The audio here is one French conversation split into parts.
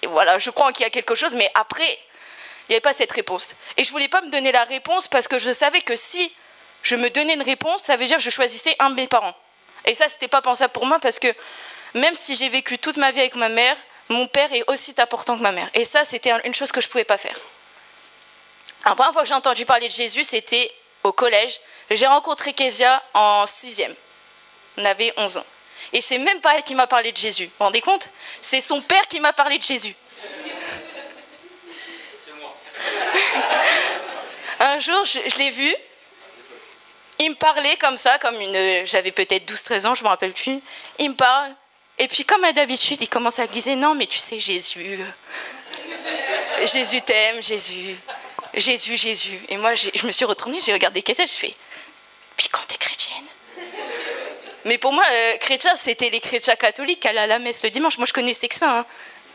et voilà, je crois qu'il y a quelque chose, mais après, il n'y avait pas cette réponse. Et je ne voulais pas me donner la réponse parce que je savais que si je me donnais une réponse, ça veut dire que je choisissais un de mes parents. Et ça, ce n'était pas pensable pour moi parce que même si j'ai vécu toute ma vie avec ma mère, mon père est aussi important que ma mère. Et ça, c'était une chose que je ne pouvais pas faire. La première fois que j'ai entendu parler de Jésus, c'était au collège. J'ai rencontré Kezia en 6e. On avait 11 ans. Et c'est même pas elle qui m'a parlé de Jésus. Vous vous rendez compte? C'est son père qui m'a parlé de Jésus. C'est moi. Un jour, je l'ai vu. Il me parlait comme ça, comme une... J'avais peut-être 12-13 ans, je ne me rappelle plus. Il me parle. Et puis, comme d'habitude, il commence à glisser. Non, mais tu sais, Jésus. Jésus t'aime, Jésus. Jésus, Jésus. Et moi, je me suis retournée, j'ai regardé Kezia, je fais... Puis quand t'es chrétienne? Mais pour moi, chrétien, c'était les chrétiens catholiques qui allaient à la messe le dimanche. Moi, je connaissais que ça. Hein.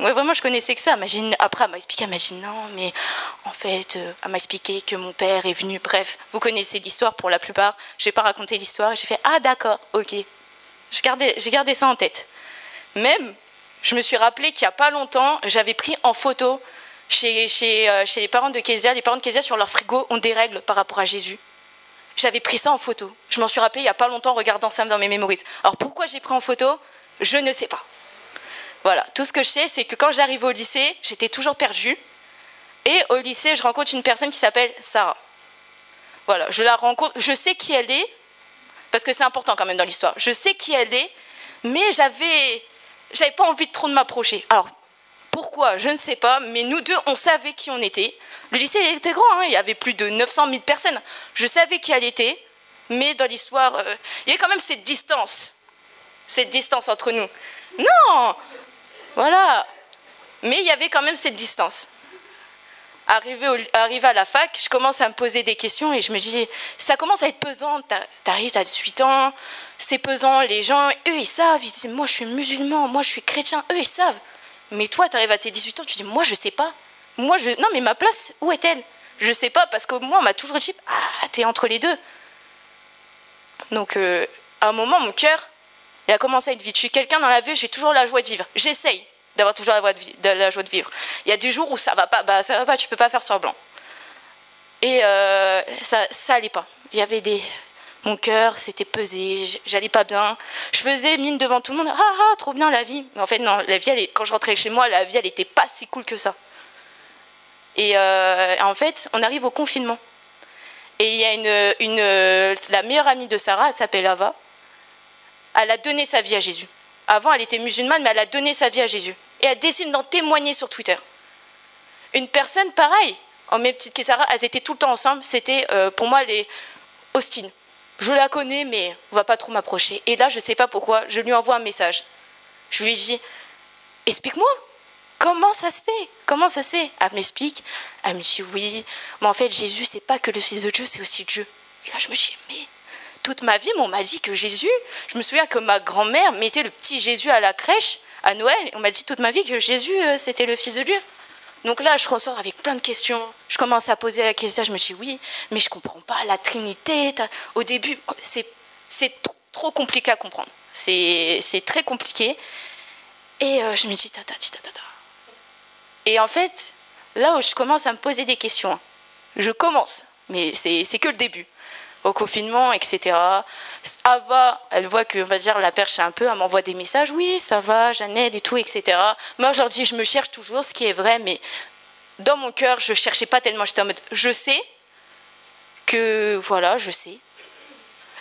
Ouais, vraiment, je connaissais que ça. Après, elle m'a expliqué, elle m'a dit non, mais en fait, elle m'a expliqué que mon père est venu. Bref, vous connaissez l'histoire pour la plupart. Je vais pas raconter l'histoire. J'ai fait, ah d'accord, ok. J'ai gardé ça en tête. Même, je me suis rappelé qu'il n'y a pas longtemps, j'avais pris en photo chez les parents de Kezia, les parents de Kezia sur leur frigo ont des règles par rapport à Jésus. J'avais pris ça en photo. Je m'en suis rappelé il n'y a pas longtemps en regardant ça dans mes mémories. Alors pourquoi j'ai pris en photo? Je ne sais pas. Voilà, tout ce que je sais, c'est que quand j'arrive au lycée, j'étais toujours perdue. Et au lycée, je rencontre une personne qui s'appelle Sarah. Voilà, je la rencontre, je sais qui elle est, parce que c'est important quand même dans l'histoire. Je sais qui elle est, mais j'avais pas envie de trop de m'approcher. Alors, pourquoi? Je ne sais pas, mais nous deux, on savait qui on était. Le lycée il était grand, hein, il y avait plus de 900 000 personnes. Je savais qui elle était, mais dans l'histoire, il y avait quand même cette distance entre nous. Non, voilà, mais il y avait quand même cette distance. Arrivé à la fac, je commence à me poser des questions et je me dis, ça commence à être pesant, t'arrives, t'as 18 ans, c'est pesant, les gens, eux ils savent, ils disent, moi je suis musulman, moi je suis chrétien, eux ils savent. Mais toi, tu arrives à tes 18 ans, tu dis, moi, je sais pas. Non, mais ma place, où est-elle? Je sais pas, parce que moi, on m'a toujours dit, ah, t'es entre les deux. Donc, à un moment, mon cœur, il a commencé à être vide. Je suis quelqu'un dans la vie, j'ai toujours la joie de vivre. J'essaye d'avoir toujours la joie de vivre. Il y a des jours où ça va pas, tu peux pas faire semblant. Et ça allait pas. Il y avait mon cœur, c'était pesé, j'allais pas bien. Je faisais mine devant tout le monde, ah, trop bien la vie. Mais en fait, non, la vie, quand je rentrais chez moi, la vie, elle était pas si cool que ça. Et en fait, on arrive au confinement. Et il y a la meilleure amie de Sarah, elle s'appelle Ava. Elle a donné sa vie à Jésus. Avant, elle était musulmane, mais elle a donné sa vie à Jésus. Et elle décide d'en témoigner sur Twitter. Une personne pareille, en même petite que Sarah, elles étaient tout le temps ensemble. C'était, pour moi, les Austin. Je la connais, mais on va pas trop m'approcher. Et là, je sais pas pourquoi, je lui envoie un message. Je lui dis, explique-moi, comment ça se fait? Comment ça se fait? Elle m'explique, elle me dit oui, mais en fait, Jésus, c'est pas que le Fils de Dieu, c'est aussi Dieu. Et là, je me dis, mais toute ma vie, on m'a dit que Jésus, je me souviens que ma grand-mère mettait le petit Jésus à la crèche, à Noël, et on m'a dit toute ma vie que Jésus, c'était le Fils de Dieu. Donc là, je ressors avec plein de questions. Je commence à poser la question, je me dis oui, mais je ne comprends pas la Trinité. Au début, c'est trop compliqué à comprendre. C'est très compliqué. Et je me dis tata. Et en fait, là où je commence à me poser des questions, je commence, mais c'est que le début. Au confinement, etc. Ava, elle voit que, on va dire, la perche un peu, elle m'envoie des messages, oui, ça va, Jeannette et tout, etc. Moi, je leur dis, je me cherche toujours, ce qui est vrai, mais dans mon cœur, je cherchais pas tellement, j'étais en mode, je sais que, voilà, je sais.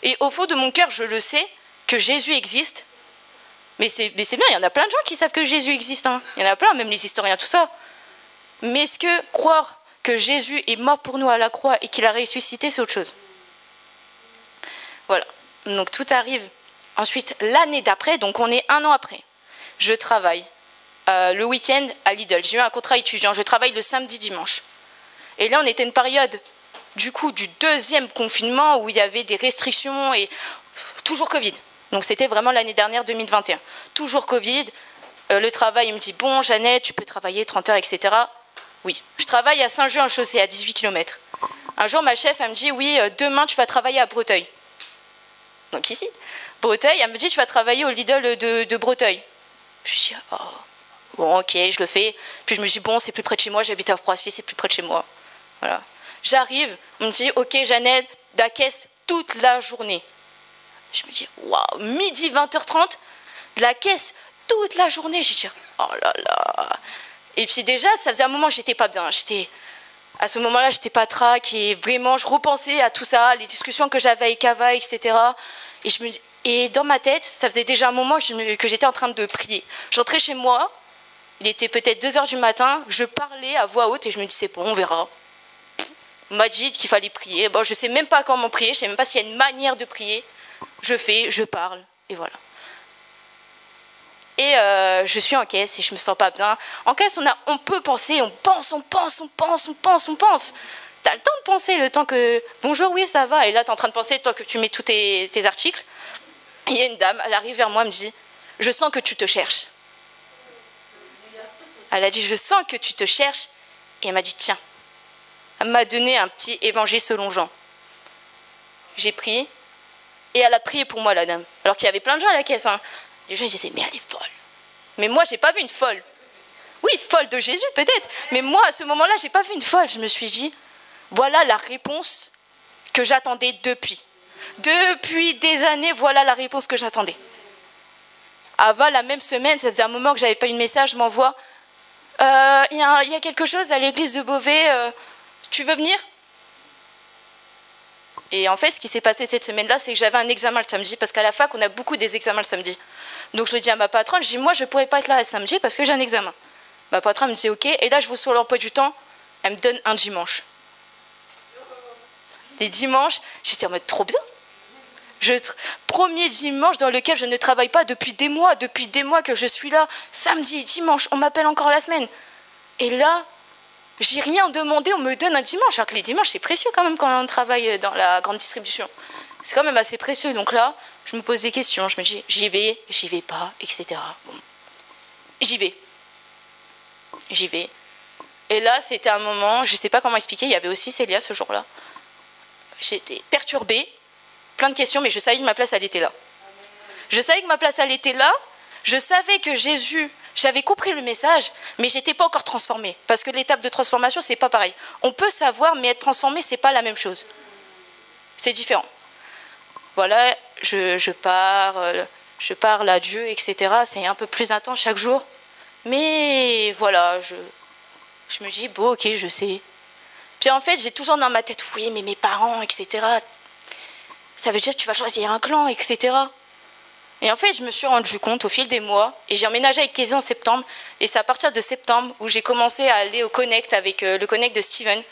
Et au fond de mon cœur, je le sais, que Jésus existe, mais c'est bien, il y en a plein de gens qui savent que Jésus existe, hein. Il y en a plein, même les historiens, tout ça. Mais est-ce que croire que Jésus est mort pour nous à la croix et qu'il a ressuscité, c'est autre chose? Voilà, donc tout arrive. Ensuite, l'année d'après, donc on est 1 an après, je travaille le week-end à Lidl. J'ai eu un contrat étudiant, je travaille le samedi, dimanche. Et là, on était une période, du coup, du 2e confinement où il y avait des restrictions et toujours Covid. Donc c'était vraiment l'année dernière, 2021. Toujours Covid. Le travail, il me dit, bon, Jeannette, tu peux travailler 30 heures, etc. Oui, je travaille à Saint-Jean-en-Chaussée, à 18 km. Un jour, ma chef, elle me dit, oui, demain, tu vas travailler à Breteuil. Donc ici, Breteuil, elle me dit, tu vas travailler au Lidl de Breteuil. Je dis, oh, Bon, ok, je le fais. Puis je me dis, bon, c'est plus près de chez moi, j'habite à Froissy, c'est plus près de chez moi. Voilà. J'arrive, on me dit, ok, Jeannette, de la caisse toute la journée. Je me dis, waouh, midi, 20h30, de la caisse toute la journée. Je dis, oh là là. Et puis déjà, ça faisait un moment que j'étais pas bien. À ce moment-là, j'étais pas trac et vraiment, je repensais à tout ça, les discussions que j'avais avec Ava, etc. Et dans ma tête, ça faisait déjà un moment que j'étais en train de prier. J'entrais chez moi, il était peut-être 2h du matin, je parlais à voix haute et je me disais, bon, on verra. On m'a dit qu'il fallait prier. Bon, je sais même pas comment prier, je sais même pas s'il y a une manière de prier. Je fais, je parle, et voilà. Et je suis en caisse et je me sens pas bien. En caisse, on peut penser, on pense. T'as le temps de penser, le temps que... Bonjour, oui, ça va. Et là, t'es en train de penser, le temps que tu mets tous tes articles. Et il y a une dame, elle arrive vers moi, elle me dit, je sens que tu te cherches. Elle a dit, je sens que tu te cherches. Et elle m'a dit, tiens. Elle m'a donné un petit évangile selon Jean. J'ai pris. Et elle a prié pour moi, la dame. Alors qu'il y avait plein de gens à la caisse, hein. Les gens ils disaient, mais elle est folle. Mais moi, j'ai pas vu une folle. Oui, folle de Jésus, peut-être. Mais moi, à ce moment-là, j'ai pas vu une folle. Je me suis dit, voilà la réponse que j'attendais depuis. Depuis des années, voilà la réponse que j'attendais. Avant la même semaine, ça faisait un moment que j'avais pas eu de message, je m'envoie. Il y a quelque chose à l'église de Beauvais. Tu veux venir? Et en fait, ce qui s'est passé cette semaine-là, c'est que j'avais un examen le samedi, parce qu'à la fac, on a beaucoup des examens le samedi. Donc je le dis à ma patronne, je dis, moi, je ne pourrais pas être là le samedi parce que j'ai un examen. Ma patronne me dit, ok, et là, je vous sur l'emploi du temps, elle me donne un dimanche. Les dimanches, j'étais en mode, trop bien. Premier dimanche dans lequel je ne travaille pas depuis des mois que je suis là, samedi, dimanche, on m'appelle encore la semaine. Et là, j'ai rien demandé, on me donne un dimanche. Alors que les dimanches, c'est précieux quand même quand on travaille dans la grande distribution. C'est quand même assez précieux. Donc là, je me pose des questions. Je me dis, j'y vais pas, etc. Bon. J'y vais. Et là, c'était un moment, je ne sais pas comment expliquer, il y avait aussi Célia ce jour-là. J'étais perturbée, plein de questions, mais je savais que ma place, elle était là. Je savais que ma place, elle était là. Je savais que Jésus... J'avais compris le message, mais je n'étais pas encore transformée. Parce que l'étape de transformation, ce n'est pas pareil. On peut savoir, mais être transformé, ce n'est pas la même chose. C'est différent. Voilà, je parle à Dieu, etc. C'est un peu plus intense chaque jour. Mais voilà, je me dis, bon, ok, je sais. Puis en fait, j'ai toujours dans ma tête, oui, mais mes parents, etc. Ça veut dire que tu vas choisir un clan, etc. Et en fait, je me suis rendu compte au fil des mois, et j'ai emménagé avec Kézé en septembre, et c'est à partir de septembre où j'ai commencé à aller au Connect avec le Connect de Steven,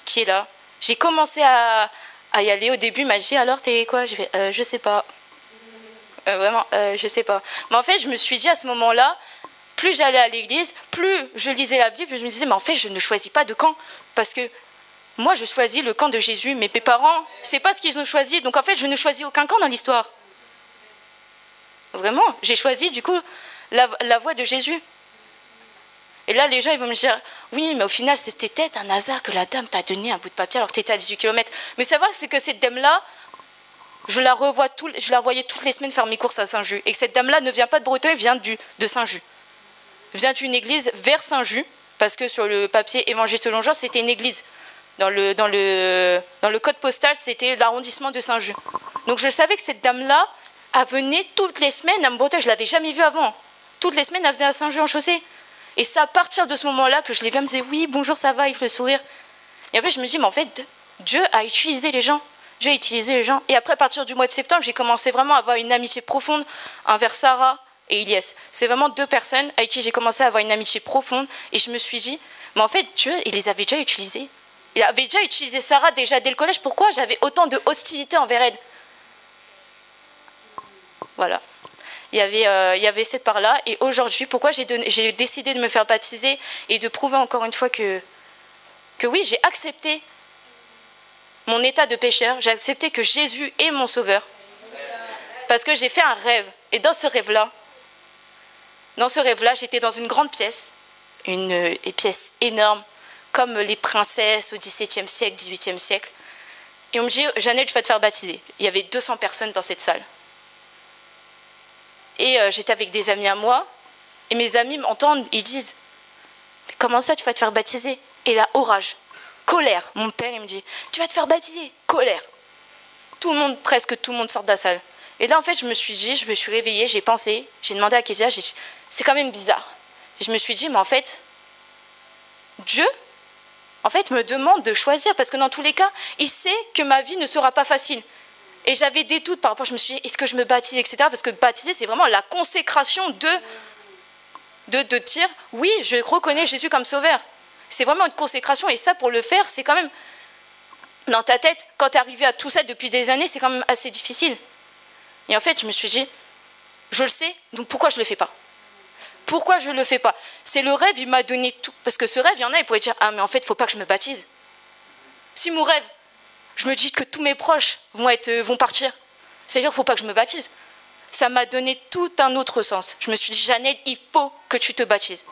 qui est là. J'ai commencé à y aller. Au début, il m'a dit, alors t'es quoi? J'ai fait, je sais pas. Vraiment, je sais pas. Mais en fait, je me suis dit à ce moment-là, plus j'allais à l'église, plus je lisais la Bible, je me disais, mais en fait, je ne choisis pas de camp, parce que moi, je choisis le camp de Jésus, mais mes parents, c'est pas ce qu'ils ont choisi, donc en fait, je ne choisis aucun camp dans l'histoire. Vraiment, j'ai choisi du coup la voie de Jésus. Et là, les gens ils vont me dire, oui, mais au final, c'était peut-être un hasard que la dame t'a donné un bout de papier alors que tu étais à 18 km. Mais savoir c'est que cette dame-là, je la revoyais toutes les semaines faire mes courses à Saint-Just. Et que cette dame-là ne vient pas de Breteuil, vient de Saint-Just. Vient d'une église vers Saint-Just, parce que sur le papier Évangile selon Jean, c'était une église. Dans le code postal, c'était l'arrondissement de Saint-Just. Donc je savais que cette dame-là, elle venait toutes les semaines à Breteuil, je ne l'avais jamais vue avant. Toutes les semaines, elle venait à Saint-Just en chaussée. Et c'est à partir de ce moment-là que je l'ai vue, elle me disait, oui, bonjour, ça va, avec le sourire. Et en fait, je me dis, mais en fait, Dieu a utilisé les gens. Dieu a utilisé les gens. Et après, à partir du mois de septembre, j'ai commencé vraiment à avoir une amitié profonde envers Sarah et Ilyes. C'est vraiment deux personnes avec qui j'ai commencé à avoir une amitié profonde. Et je me suis dit, mais en fait, Dieu, il les avait déjà utilisés. Il avait déjà utilisé Sarah déjà dès le collège. Pourquoi j'avais autant de hostilité envers elle? Voilà. Il y avait cette part-là. Et aujourd'hui, pourquoi j'ai décidé de me faire baptiser et de prouver encore une fois que oui, j'ai accepté mon état de pécheur. J'ai accepté que Jésus est mon sauveur. Parce que j'ai fait un rêve. Et dans ce rêve-là, j'étais dans une grande pièce. Une pièce énorme, comme les princesses au XVIIe siècle, XVIIIe siècle. Et on me dit, Jeannette, tu vas te faire baptiser. Il y avait 200 personnes dans cette salle. Et j'étais avec des amis à moi. Et mes amis m'entendent, ils disent, mais comment ça tu vas te faire baptiser? Et là, orage, colère. Mon père, il me dit, tu vas te faire baptiser? Colère. Presque tout le monde sort de la salle. Et là, en fait, je me suis réveillée, j'ai pensé, j'ai demandé à Kézia, j'ai dit, c'est quand même bizarre. Et je me suis dit, mais en fait, Dieu, en fait, me demande de choisir, parce que dans tous les cas, il sait que ma vie ne sera pas facile. Et j'avais des doutes par rapport, je me suis dit, est-ce que je me baptise, etc. Parce que baptiser, c'est vraiment la consécration de dire, oui, je reconnais Jésus comme sauveur. C'est vraiment une consécration, et ça, pour le faire, c'est quand même, dans ta tête, quand tu es arrivé à tout ça depuis des années, c'est quand même assez difficile. Et en fait, je me suis dit, je le sais, donc pourquoi je ne le fais pas? Pourquoi je ne le fais pas? C'est le rêve, il m'a donné tout. Parce que ce rêve, il y en a, ils pourraient dire, ah mais en fait, il ne faut pas que je me baptise. Si mon rêve, je me dis que tous mes proches vont partir, c'est-à-dire qu'il ne faut pas que je me baptise. Ça m'a donné tout un autre sens. Je me suis dit, Jeannette, il faut que tu te baptises.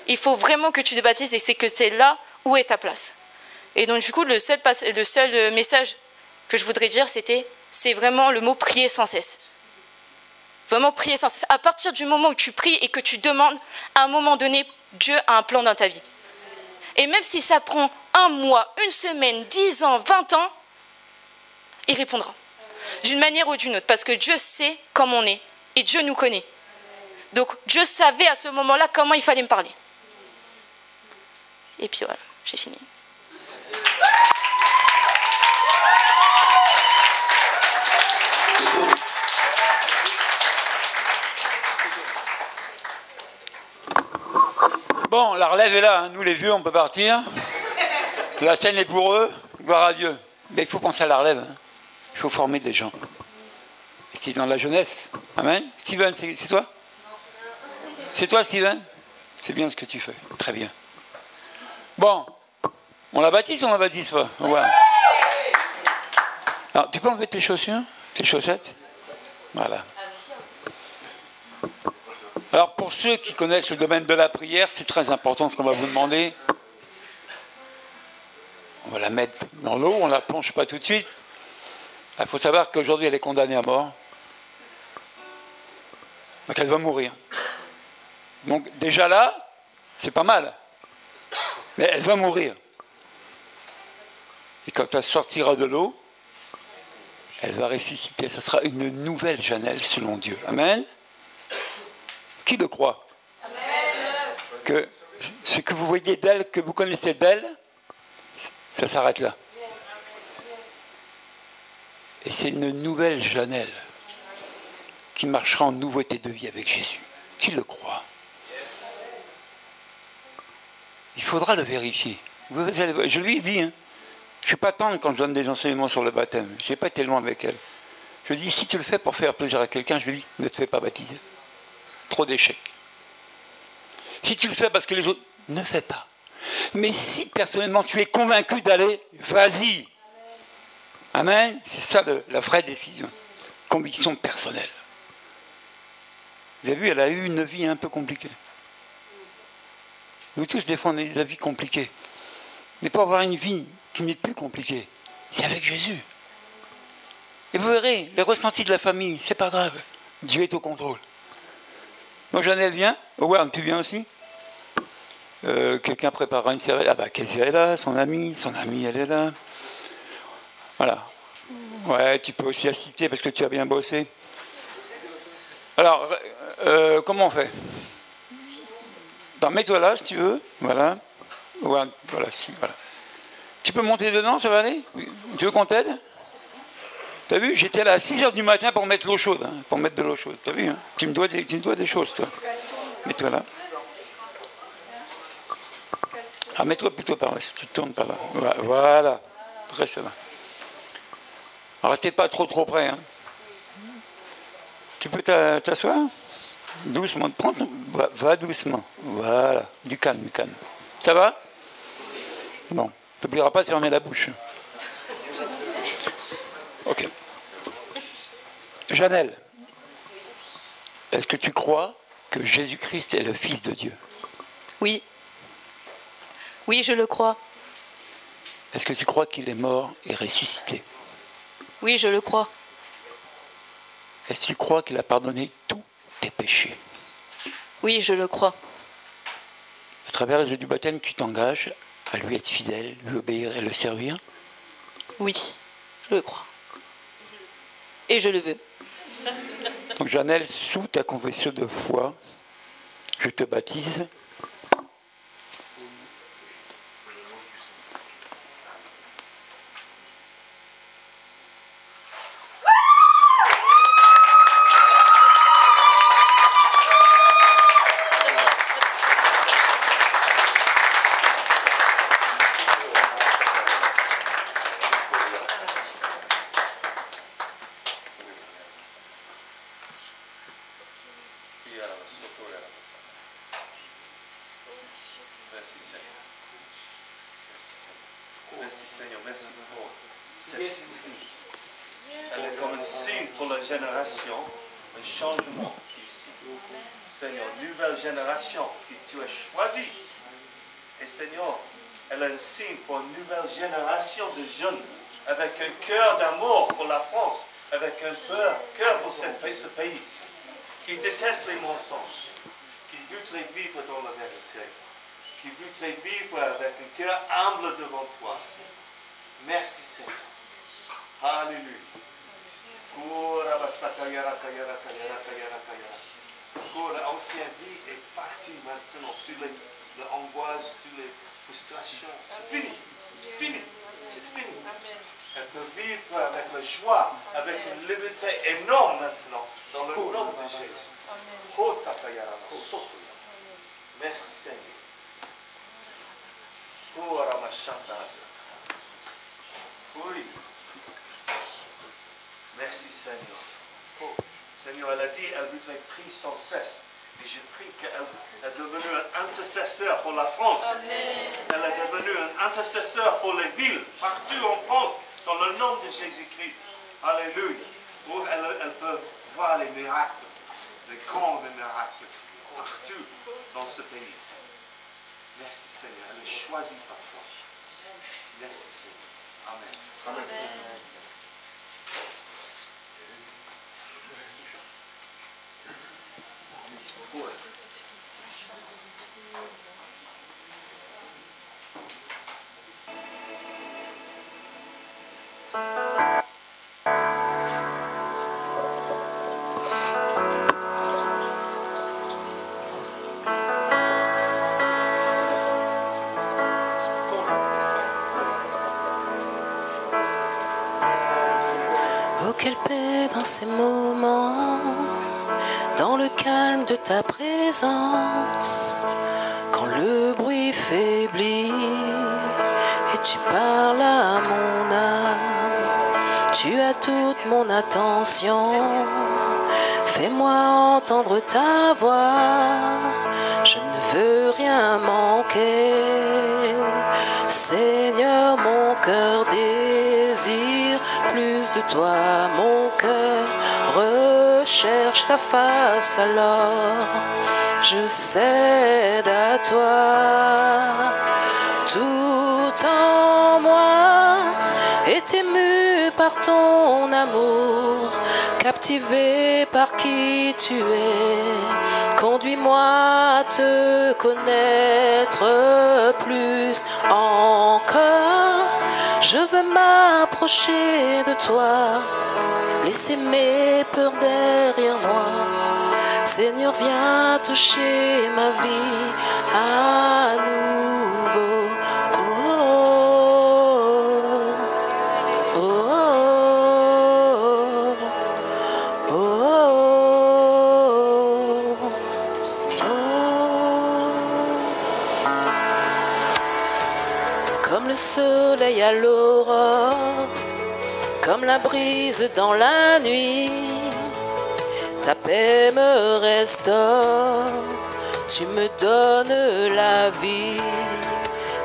Il faut vraiment que tu te baptises, et c'est là où est ta place. Et donc du coup, le seul message que je voudrais dire, c'est vraiment le mot prier sans cesse. Vraiment prier sans cesse. À partir du moment où tu pries et que tu demandes, à un moment donné, Dieu a un plan dans ta vie. Et même si ça prend 1 mois, 1 semaine, 10 ans, 20 ans, il répondra. D'une manière ou d'une autre. Parce que Dieu sait comment on est. Et Dieu nous connaît. Donc Dieu savait à ce moment-là comment il fallait me parler. Et puis voilà, j'ai fini. Bon, la relève est là, hein. Nous les vieux, on peut partir. La scène est pour eux, gloire à Dieu. Mais il faut penser à la relève. Hein. Il faut former des gens. Et c'est dans la jeunesse. Amen. Steven, c'est toi? C'est toi, Steven? C'est bien ce que tu fais. Très bien. Bon, on la baptise ou on la baptise pas? Ouais. Alors, tu peux enlever tes chaussures, tes chaussettes? Voilà. Alors, pour ceux qui connaissent le domaine de la prière, c'est très important ce qu'on va vous demander. On va la mettre dans l'eau, on ne la plonge pas tout de suite. Il faut savoir qu'aujourd'hui, elle est condamnée à mort. Donc, elle va mourir. Donc, déjà là, c'est pas mal. Mais elle va mourir. Et quand elle sortira de l'eau, elle va ressusciter. Ça sera une nouvelle Jeannelle selon Dieu. Amen. Qui le croit? Amen. Que ce que vous voyez d'elle, que vous connaissez d'elle, ça s'arrête là. Et c'est une nouvelle Jeannelle qui marchera en nouveauté de vie avec Jésus. Qui le croit? Il faudra le vérifier. Je lui ai dit, hein, je ne suis pas tendre quand je donne des enseignements sur le baptême. Je n'ai pas été loin avec elle. Je lui dis, si tu le fais pour faire plaisir à quelqu'un, je lui dis, ne te fais pas baptiser. Trop d'échecs. Si tu le fais parce que les autres, ne fais pas. Mais si personnellement tu es convaincu d'aller, vas-y. Amen. C'est ça la vraie décision. Conviction personnelle. Vous avez vu, elle a eu une vie un peu compliquée. Nous tous, des fois, on a des vies compliquées. Mais pour avoir une vie qui n'est plus compliquée, c'est avec Jésus. Et vous verrez, les ressentis de la famille, c'est pas grave. Dieu est au contrôle. Donc Jeannelle vient. Howard, tu viens aussi? Quelqu'un préparera une cérémonie. Ah bah, Kézia est là, son amie elle est là. Voilà. Ouais, tu peux aussi assister parce que tu as bien bossé. Alors, comment on fait? Mets-toi là si tu veux. Voilà. Voilà, si, voilà. Tu peux monter dedans, ça va aller? Tu veux qu'on t'aide? T'as vu? J'étais là à 6h du matin pour mettre l'eau chaude. Hein, pour mettre de l'eau chaude. T'as vu? Hein, tu me dois des choses, toi. Mets-toi là. Ah, mets-toi plutôt par là, si tu tournes par là. Voilà. Reste là. Restez pas trop près. Hein. Tu peux t'asseoir? Doucement. Va doucement. Voilà. Du calme. Ça va? Bon. Tu n'oublieras pas de fermer la bouche. Ok. Jeannelle, est-ce que tu crois que Jésus-Christ est le Fils de Dieu? Oui. Oui, je le crois. Est-ce que tu crois qu'il est mort et ressuscité? Oui, je le crois. Est-ce que tu crois qu'il a pardonné tous tes péchés? Oui, je le crois. À travers le jeu du baptême, tu t'engages à lui être fidèle, lui obéir et le servir? Oui, je le crois. Et je le veux. Donc Janelle, sous ta confession de foi, je te baptise. Merci Seigneur. Merci Seigneur. Merci pour cette signe. Elle est comme un signe pour la génération, un changement ici. Seigneur, nouvelle génération que tu as choisie. Et Seigneur, elle est un signe pour une nouvelle génération de jeunes avec un cœur d'amour pour la France, avec un cœur pour ce pays, qui déteste les mensonges, qui voudrait vivre dans la vérité, qui voudrait vivre avec un cœur humble devant toi. Merci Seigneur. Alléluia. L'ancienne vie est partie maintenant. Toutes les angoisses, toutes les frustrations, c'est fini. C'est fini. C'est fini. Elle peut vivre avec la joie, avec une liberté énorme maintenant, dans le nom de Jésus. Merci Seigneur. Oui. Merci Seigneur. Oh, Seigneur, elle a dit, elle voudrait prier sans cesse. Et je prie qu'elle est devenue un intercesseur pour la France. Amen. Elle est devenue un intercesseur pour les villes, partout en France, dans le nom de Jésus-Christ. Alléluia. Où elle peut voir les miracles, les grands miracles, partout dans ce pays. Merci Seigneur, elle est choisie par toi. Merci Seigneur. Amen. Amen. Amen. Oh, quelle paix dans ces moments, dans le calme de ta présence, quand le bruit faiblit et tu parles à mon âme, tu as toute mon attention, fais-moi entendre ta voix, je ne veux rien manquer, Seigneur, mon cœur désire plus de toi, mon cœur recherche ta face, alors je cède à toi. Tout en moi est ému par ton amour, captivé par qui tu es. Conduis-moi à te connaître plus encore. Je veux m'approcher de toi, laisser mes peurs derrière moi. Seigneur, viens toucher ma vie à nouveau. Comme le soleil à l'aurore, comme la brise dans la nuit, ta paix me restaure, tu me donnes la vie.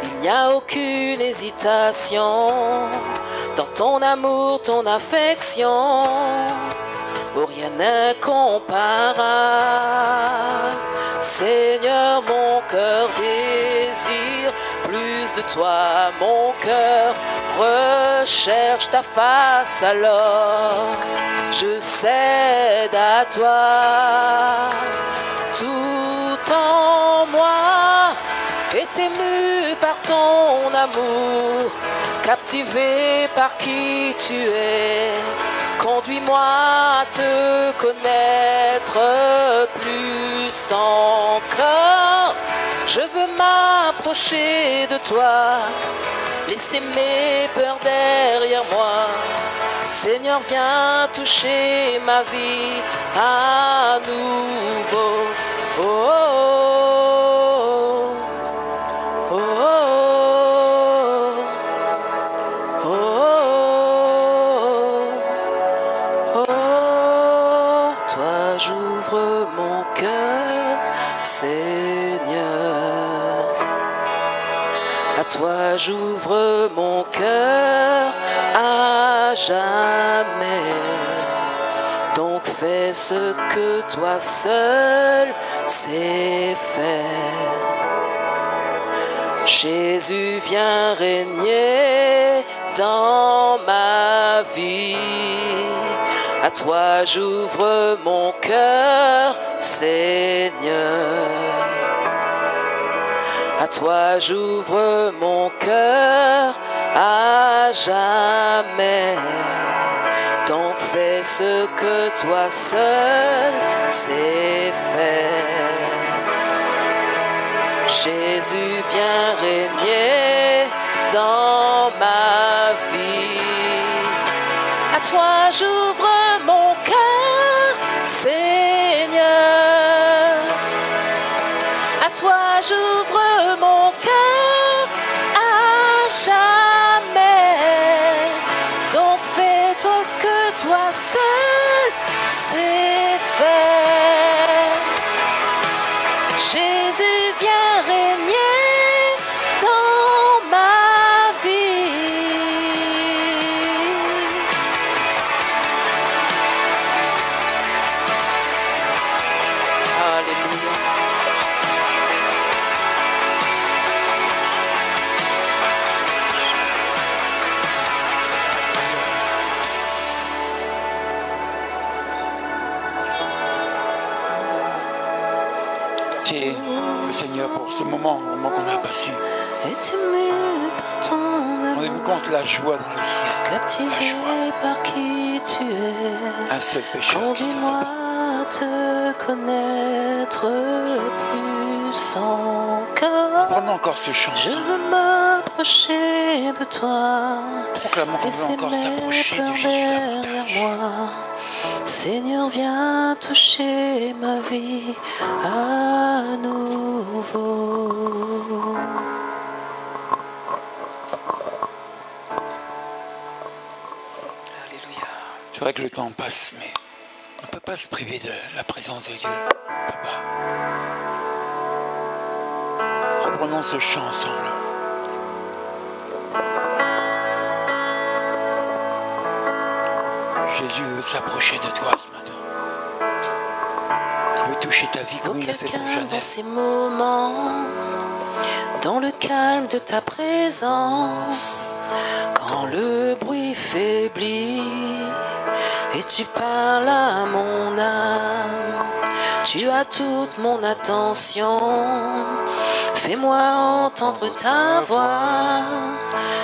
Il n'y a aucune hésitation dans ton amour, ton affection, où rien n'est comparable. Seigneur, mon cœur désire plus de toi, mon cœur recherche ta face, alors je cède à toi. Tout tout en moi est ému par ton amour, captivé par qui tu es. Conduis-moi à te connaître plus encore. Je veux m'approcher de toi, laisser mes peurs derrière moi. Seigneur, viens toucher ma vie à nouveau. Oh, oh, oh, oh, oh, oh. Toi, j'ouvre mon cœur, Seigneur. À toi, j'ouvre mon cœur à jamais. Donc fais ce que toi seul sais faire. Jésus, viens régner dans ma vie. À toi j'ouvre mon cœur, Seigneur. À toi j'ouvre mon cœur à jamais. Donc fais ce que toi seul sais faire. Jésus, viens régner dans ma vie. À toi j'ouvre mon cœur, Seigneur. À toi j'ouvre mon cœur à jamais. Donc fais ce que toi seul sais faire. Jésus, viens régner dans ma vie. Alléluia. Merci le Seigneur pour ce moment qu'on a passé. Es ému par ton On amour, me compte la joie dans les cieux. captivé par qui tu es. Un seul pécheur qui Conduis-moi s'arrête. à te connaître plus encore. Prenons encore ce chant Je ensemble. veux m'approcher de toi. Proclamons qu'on veut Laissez encore mes s'approcher de peurs Jésus derrière davantage. moi. Seigneur, viens toucher ma vie à nouveau. Alléluia. C'est vrai que le temps passe, mais on ne peut pas se priver de la présence de Dieu. On ne peut pas. Reprenons ce chant ensemble. Jésus veut s'approcher de toi ce matin. Il veut toucher ta vie comme il a fait pour Quelqu'un dans Jeannette. ces moments, dans le calme de ta présence, quand le bruit faiblit et tu parles à mon âme, tu as toute mon attention. Fais-moi entendre ta voix,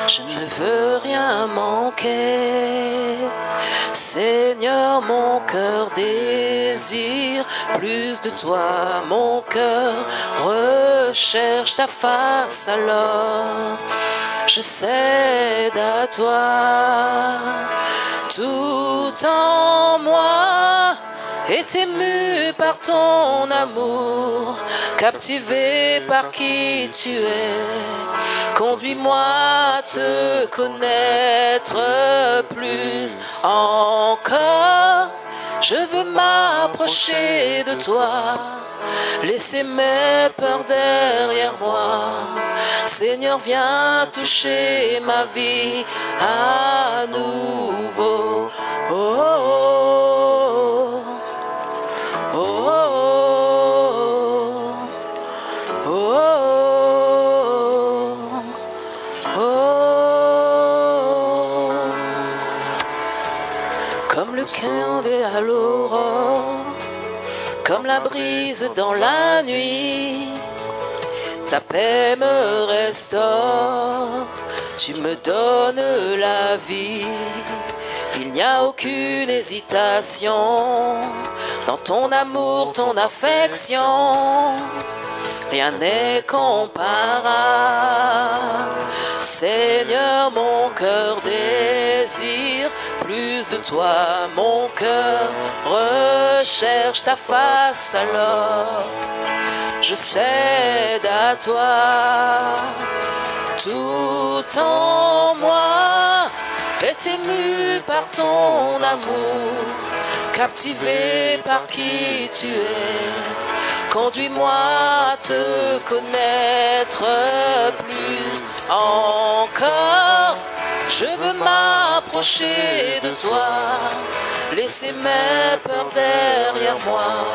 je ne veux rien manquer. Seigneur, mon cœur désire plus de toi. Mon cœur recherche ta face, alors je cède à toi. Tout en moi est ému par ton amour, captivé par qui tu es. Conduis-moi à te connaître plus encore. Je veux m'approcher de toi, laisser mes peurs derrière moi. Seigneur, viens toucher ma vie à nouveau. Oh, oh, oh, oh, oh, oh, oh. Comme le candé à l'aurore, comme la brise dans la nuit. Ta paix me restaure, tu me donnes la vie. Il n'y a aucune hésitation dans ton amour, ton affection. Rien n'est comparable. Seigneur, mon cœur désire plus de toi. Mon cœur recherche ta face, alors je cède à toi. Tout en moi est ému par ton amour, captivé par qui tu es. Conduis-moi à te connaître plus encore. Je veux m'approcher de toi, laisser mes peurs derrière moi.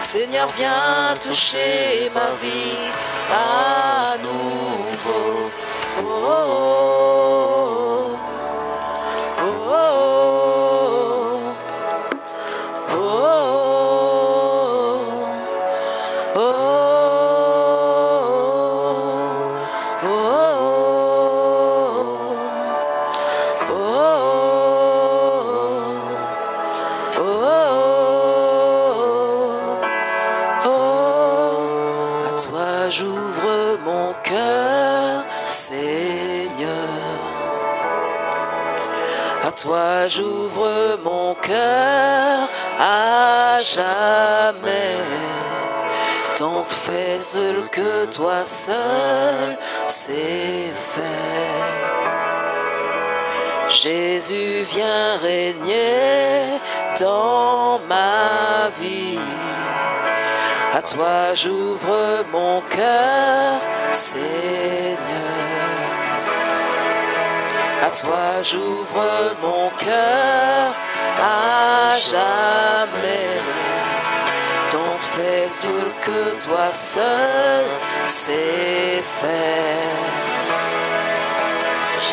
Seigneur, viens toucher ma vie à nouveau. Oh, oh, oh, oh, oh, oh, à toi j'ouvre mon cœur, Seigneur. À toi j'ouvre mon cœur à jamais. Donc fais ce que toi seul sais faire. Jésus vient régner dans ma vie. À toi j'ouvre mon cœur, Seigneur. À toi j'ouvre mon cœur à jamais. Donc fais ce que toi seul sais faire.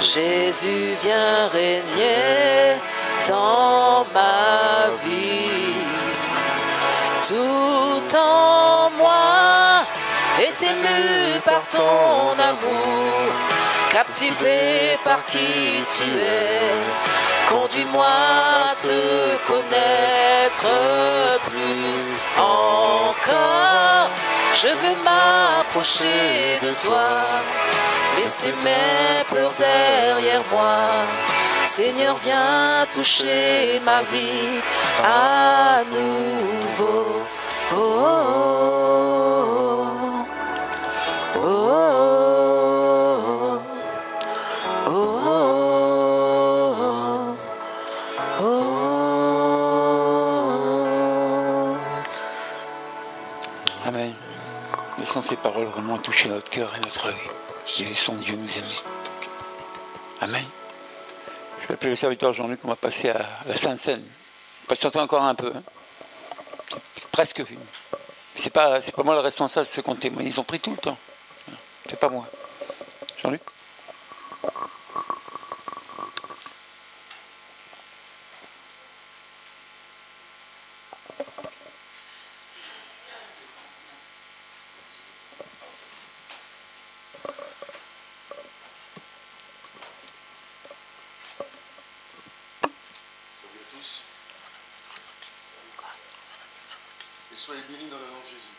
Jésus vient régner dans ma vie. Tout en moi est ému par ton amour, captivé par qui tu es. Conduis-moi à te connaître plus encore. Je veux m'approcher de toi, laisser mes peurs derrière moi. Seigneur, viens toucher ma vie à nouveau. Oh, oh, oh, oh, oh, oh. Amen. Laissons ces paroles vraiment toucher notre cœur et notre vie. Et laissons Dieu nous aimer. Amen. Je vais appeler le serviteur Jean-Luc, on va passer à la Sainte Seine. Patientez encore un peu. Hein. C'est presque fini. C'est pas moi le responsable de ce qu'on témoigne. Ils ont pris tout le temps. C'est pas moi. Jean-Luc. Et soyez bénis dans le nom de Jésus.